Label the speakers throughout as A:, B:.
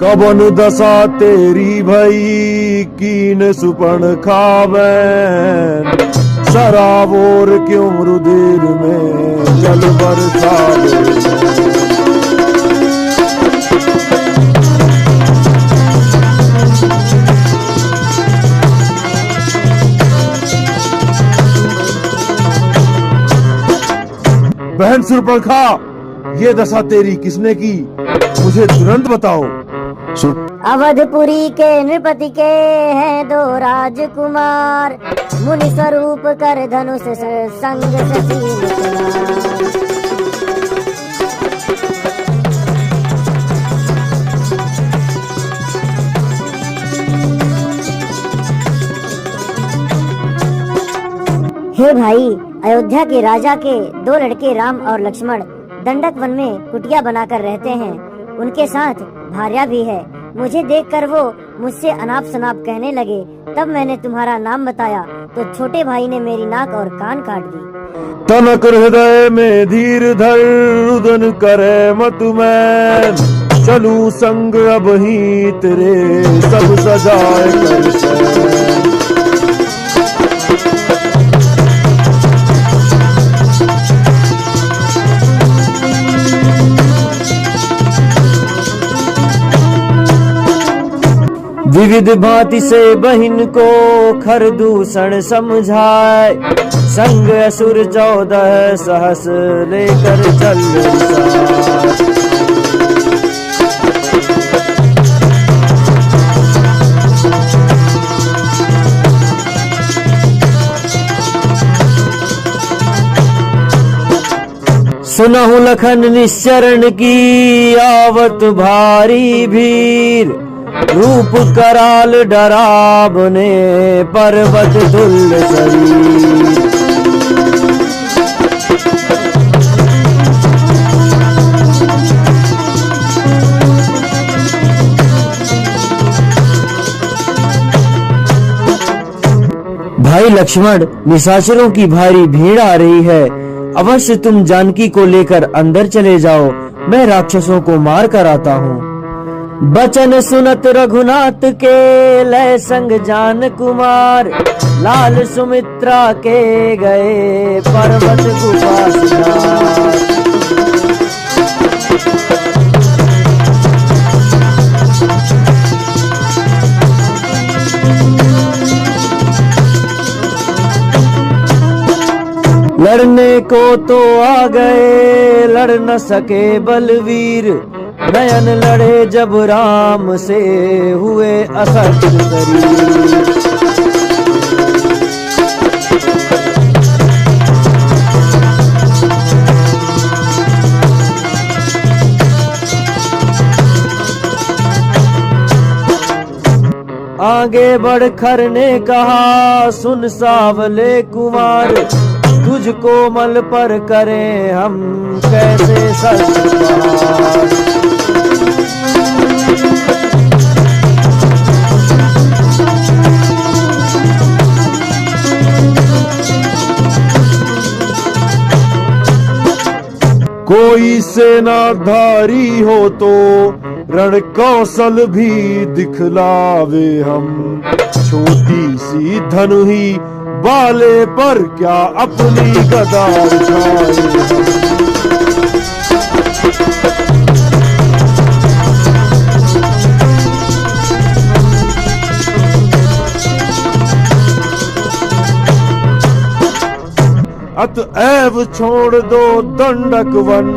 A: Cubbon दशा तेरी भई कीन सुपन खावैन, शराबोर क्यों रुधिर में जल बरसावे। बहन सुर्पणखा, ये दशा तेरी किसने की, मुझे तुरंत बताओ।
B: अवधपुरी के नृपति के हैं दो राजकुमार, मुनि स्वरूप कर धनुष संग ससील कुमार। हे भाई, अयोध्या के राजा के दो लड़के राम और लक्ष्मण दंडक वन में कुटिया बनाकर रहते हैं। उनके साथ भार्या भी है। मुझे देखकर वो मुझसे अनाप शनाप कहने लगे। तब मैंने तुम्हारा नाम बताया तो छोटे भाई ने मेरी नाक और कान काट दी।
A: तनक हृदय में धीर धर, रुदन करे मत मैन, चलू संग अब ही तेरे सब सजाए कर सैन। विविध भांति से बहिन को खरदूषण समझाए, संग असुर 14 सहस लेकर चल साथ। सुनहु लखन निश्चरण की आवत भारी भीर, रूप कराल डरावने पर्वत तुल्य शरीर। भाई लक्ष्मण, निशाचरों की भारी भीड़ आ रही है। अवश्य तुम जानकी को लेकर अंदर चले जाओ, मैं राक्षसों को मार कर आता हूँ। बचन सुनत रघुनाथ के लय संग जान कुमार, लाल सुमित्रा के गए पर्वत गुफा। लड़ने को तो आ गए, लड़ न सके बलवीर, नयन लड़े जब राम से हुए असत शरीर। आगे बढ़कर ने कहा, सुन सावले कुमार, तुझको मल पर करें हम कैसे सत्कार। कोई सेनाधारी हो तो रण कौशल भी दिखलावे हम, छोटी सी धनु ही बाले पर क्या अपनी गदा उठाए। अतएव छोड़ दो दंडक वन,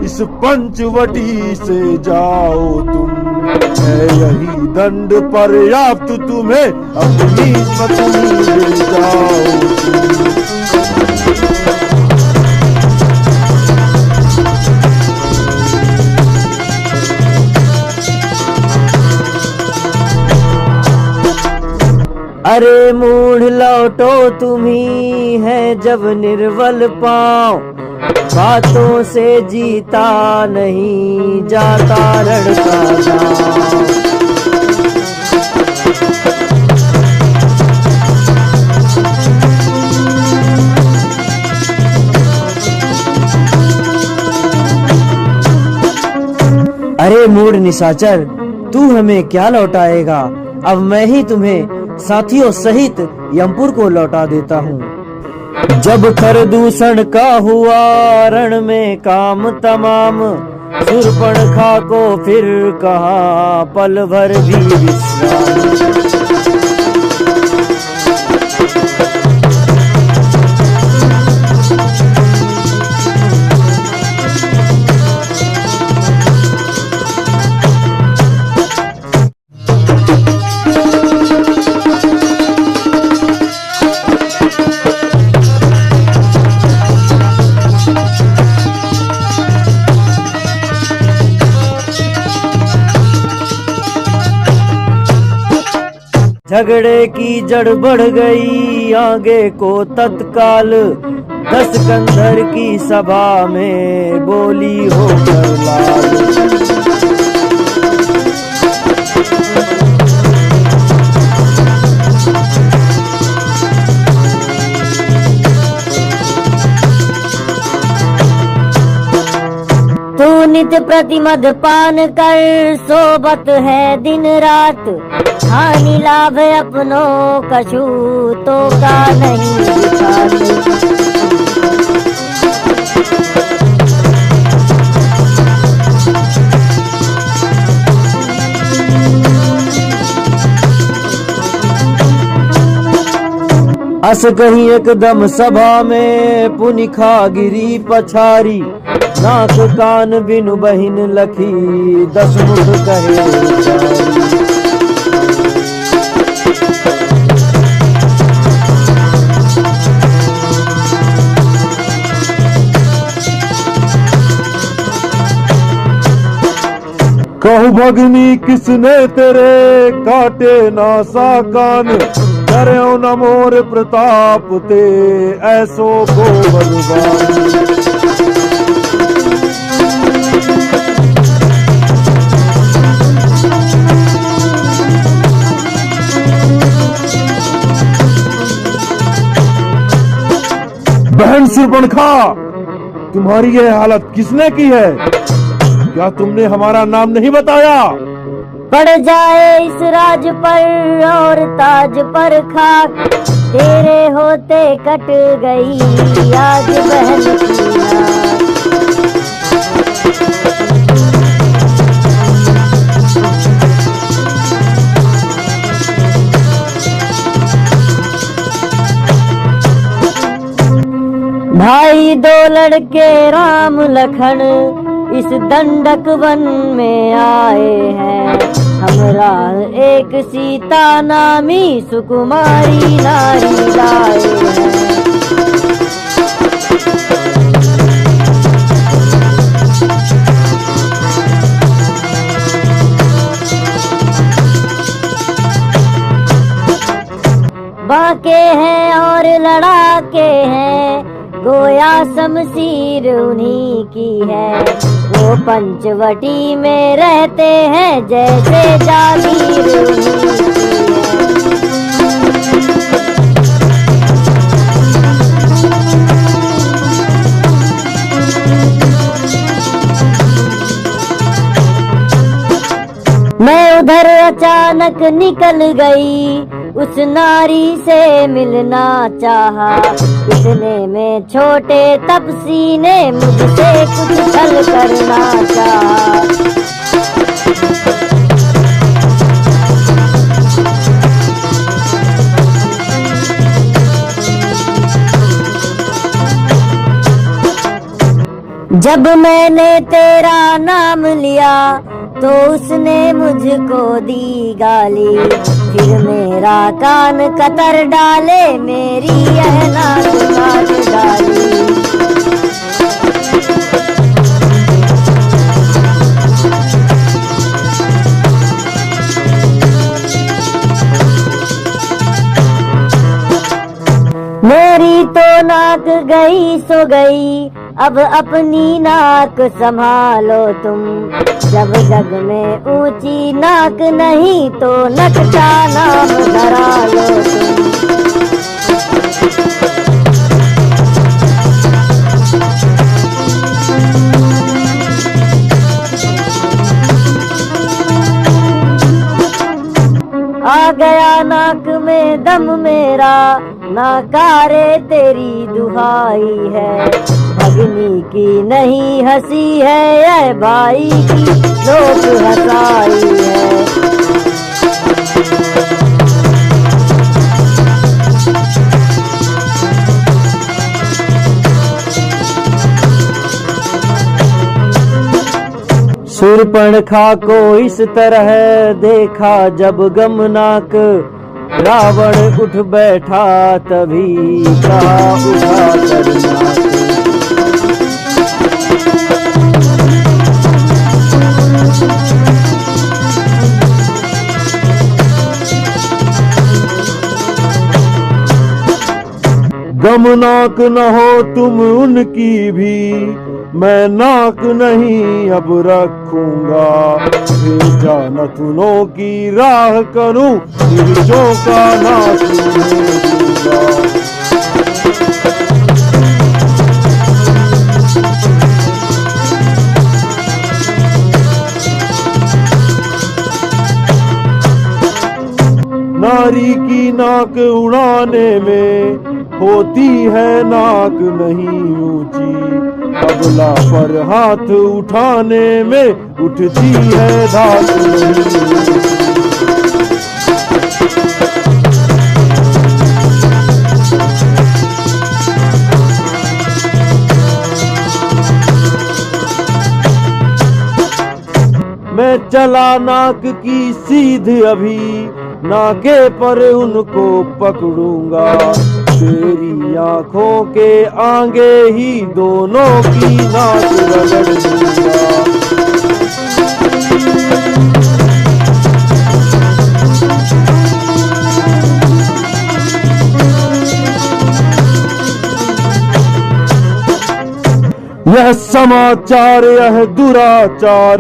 A: इस पंचवटी से जाओ तुम, है यही दंड पर्याप्त तुम्हें, अपनी पत्नी ले जाओ तुम। अरे मूढ़ लौटो तुम्ही है जब निर्बल पाँव, बातों से जीता नहीं जाता रण का दांव। अरे मूढ़ निशाचर, तू हमें क्या लौटाएगा? अब मैं ही तुम्हें साथियों सहित यमपुर को लौटा देता हूँ। जब खरदूषण का हुआ रण में काम तमाम, शूर्पणखा को फिर कहा पल भर भी विश्राम। झगड़े की जड़ बढ़ गई आगे को तत्काल, दस कंधर की सभा में बोली होकर लाल।
B: तू नित्य प्रति मदपान कर सोबत है दिन रात, हानि लाभ अपनों कछु तो का नहीं विचार।
A: अस कहीं एकदम सभा में पुनिखा गिरी पछारी, नाक कान बिनु बहिन लखी दस मुख कहे। कहूँ भगनी किसने तेरे काटे नासा कान, करो न मोर प्रताप ते ऐसो को भगवान। बहन शूर्पणखा, तुम्हारी यह हालत किसने की है? क्या तुमने हमारा नाम नहीं बताया?
B: पड़ जाए इस राज पर और ताज पर खाक, तेरे होते कट गई आज बहन की नाक। भाई दो लड़के राम लखन इस दंडक वन में आए हैं, हमरा एक सीता नामी सुकुमारी नारी लाए हैं। बाके हैं और लड़ाके हैं, गोया शमशीर उन्हीं की है। वो पंचवटी में रहते हैं जैसे जागीर उन्हीं की है। मैं उधर अचानक निकल गई, उस नारी से मिलना चाहा, इतने में छोटे तपसी ने मुझसे कुछ छल करना चाहा। जब मैंने तेरा नाम लिया तो उसने मुझको दी गाली, फिर मेरा कान कतर डाले, मेरी यह नाक काट डाली। मेरी तो नाक गई सो गई, अब अपनी नाक संभालो तुम। जब जग में ऊंची नाक नहीं तो नकटा नाम धरा लो तुम। दम मेरा नाकारे तेरी दुहाई है। भगनी की नहीं हंसी है ये भाई की लोक हंसाई है।
A: शूर्पणखा को इस तरह देखा जब गमनाक, रावण उठ बैठा तभी कहा उठा करनाक। गमनाक न हो तुम उनकी भी, मैं नाक नहीं अब रखूंगा। भेजा नथुनों की राह करूं, मिर्चों का नाश दूंगा। नारी की नाक उड़ाने में होती है नाक नहीं ऊंची, अबला पर हाथ उठाने में उठती है धाक नहीं। मैं चला नाक की सीध अभी, नाके पर उनको पकड़ूंगा। तेरी आंखों के आगे ही दोनों की नाक रगड़ दूंगा। यह समाचार यह दुराचार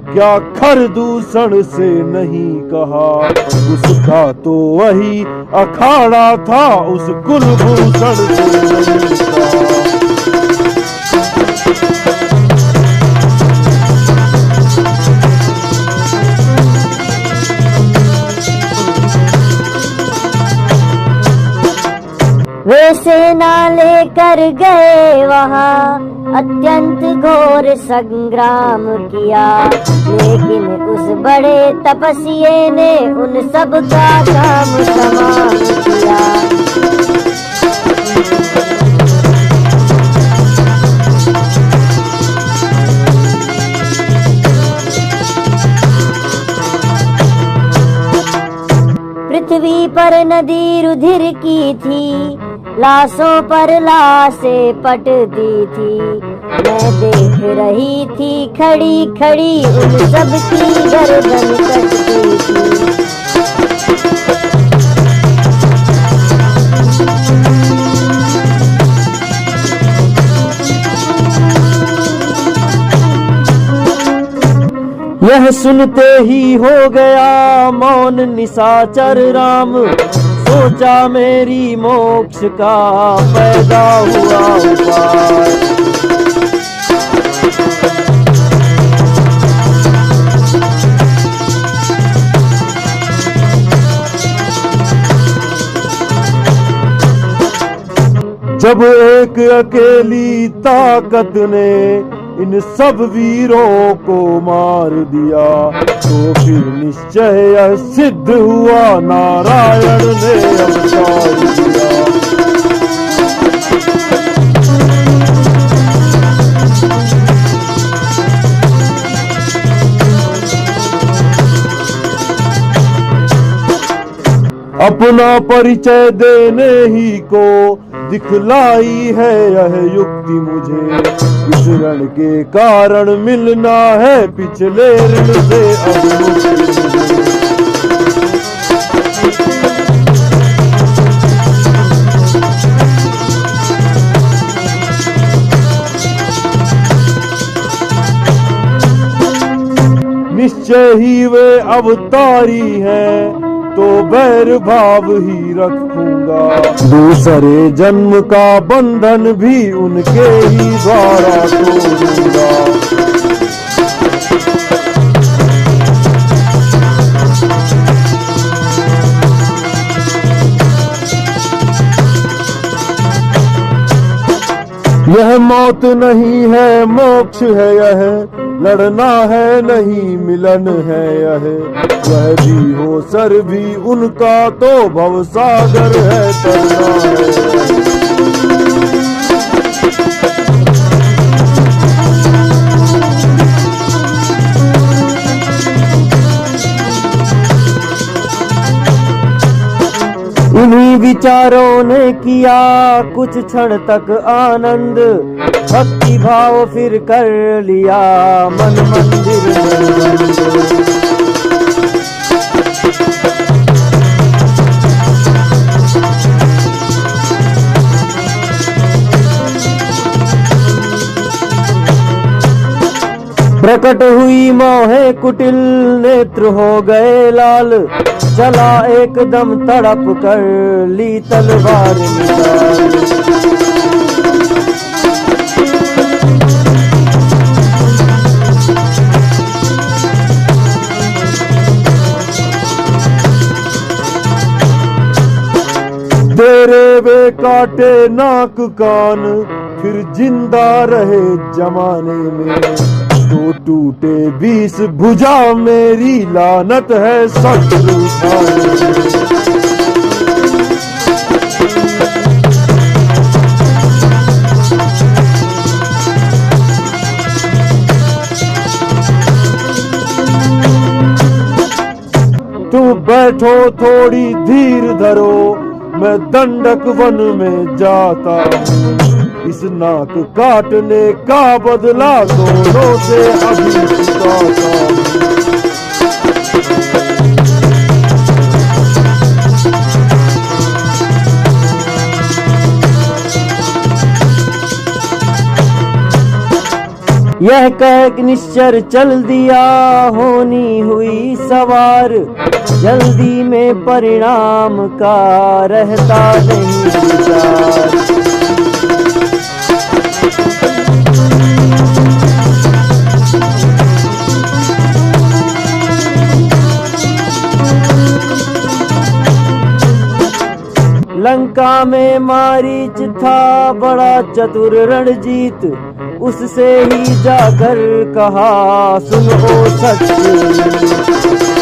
A: क्या खर दूषण से नहीं कहा। उसका तो वही अखाड़ा था, उस कुलभूषण से नहीं कहा।
B: वे सेना लेकर गए वहाँ, अत्यंत घोर संग्राम किया। लेकिन उस बड़े तपस्वी ने उन सब का काम तमाम किया। पृथ्वी पर नदी रुधिर की थी, लाशों पर लाशें पटती थी। मैं देख रही थी खड़ी खड़ी उन सब की गर्दन कटती थी।
A: यह सुनते ही हो गया मौन निशाचर राम। सोचा मेरी मोक्ष का पैदा हुआ उपाय। जब एक अकेली ताकत ने इन सब वीरों को मार दिया, तो फिर निश्चय यह सिद्ध हुआ नारायण ने अवतार दिया। अपना परिचय देने ही को दिखलाई है यह युक्ति मुझे। इस ऋण के कारण मिलना है पिछले ऋण से अब मुक्ति। निश्चय ही वे अवतारी हैं, तो बैर भाव ही रखूंगा। दूसरे जन्म का बंधन भी उनके ही द्वारा तोड़ूंगा।
C: यह मौत नहीं है मोक्ष है यह, लड़ना है नहीं मिलन है यह। वह भी हो सर भी उनका तो भवसागर है तरना है।
A: इन्हीं विचारों ने किया कुछ क्षण तक आनंद, भक्ति भाव फिर कर लिया मन मंदिर में बंद। प्रकट हुई मोहे कुटिल नेत्र हो गए लाल, चला एकदम तड़प कर ली तलवार निकाल।
C: तेरे वे काटे नाक कान फिर जिंदा रहे जमाने में, तो टूटे 20 भुजा मेरी लानत है शत्रु खाने में। तू बैठो थोड़ी धीर धरो, मैं दंडक वन में जाता हूँ। इस नाक काटने का बदला दोनों से अभी चुकाता हूँ।
A: यह कह निश्चर चल दिया होनी हुई सवार, जल्दी में परिणाम का रहता नहीं विचार। लंका में मारीच था बड़ा चतुर रणजीत, उससे ही जाकर कहा सुनो सच।